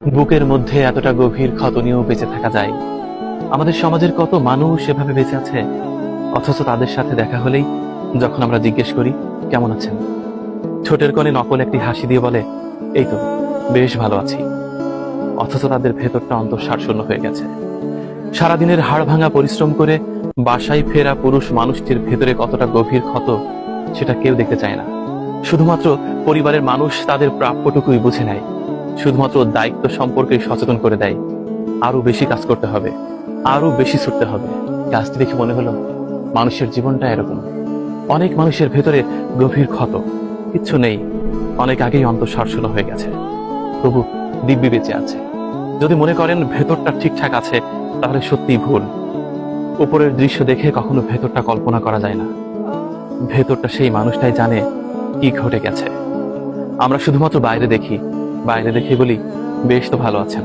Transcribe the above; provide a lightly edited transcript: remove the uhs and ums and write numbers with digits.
বুকের মধ্যে এতটা গভীর ক্ষত নিয়েও বেঁচে থাকা যায়। আমাদের সমাজের কত মানুষ এভাবে বেঁচে আছে, অথচ তাদের সাথে দেখা হলেই যখন আমরা জিজ্ঞেস করি কেমন আছেন, ঠোঁটের কোণে নকল একটি হাসি দিয়ে বলে এই তো বেশ ভালো আছি, অথচ তাদের ভেতরটা অন্তঃসার শূন্য হয়ে গেছে। সারাদিনের হাড় ভাঙা পরিশ্রম করে বাসায় ফেরা পুরুষ মানুষটির ভেতরে কতটা গভীর ক্ষত সেটা কেউ দেখতে চায় না। শুধুমাত্র পরিবারের মানুষ তাদের প্রাপ্যটুকুই বুঝে নেয়, শুধুমাত্র দায়িত্ব সম্পর্কে সচেতন করে দেয়। আরো বেশি কাজ করতে হবে, আরো বেশি ছুটতে হবে। কাজটি দেখে মনে হলো মানুষের জীবনটা এরকম। অনেক মানুষের ভেতরে গভীর ক্ষত, কিচ্ছু নেই, অনেক আগেই অন্তঃসার শূন্য হয়ে গেছে, তবু দিব্যি বেঁচে আছে। যদি মনে করেন ভেতরটা ঠিকঠাক আছে তাহলে সত্যিই ভুল। উপরের দৃশ্য দেখে কখনো ভেতরটা কল্পনা করা যায় না। ভেতরটা সেই মানুষটাই জানে কি ঘটে গেছে। আমরা শুধুমাত্র বাইরে দেখি, বাইরে দেখে বলি বেশ তো ভালো আছেন,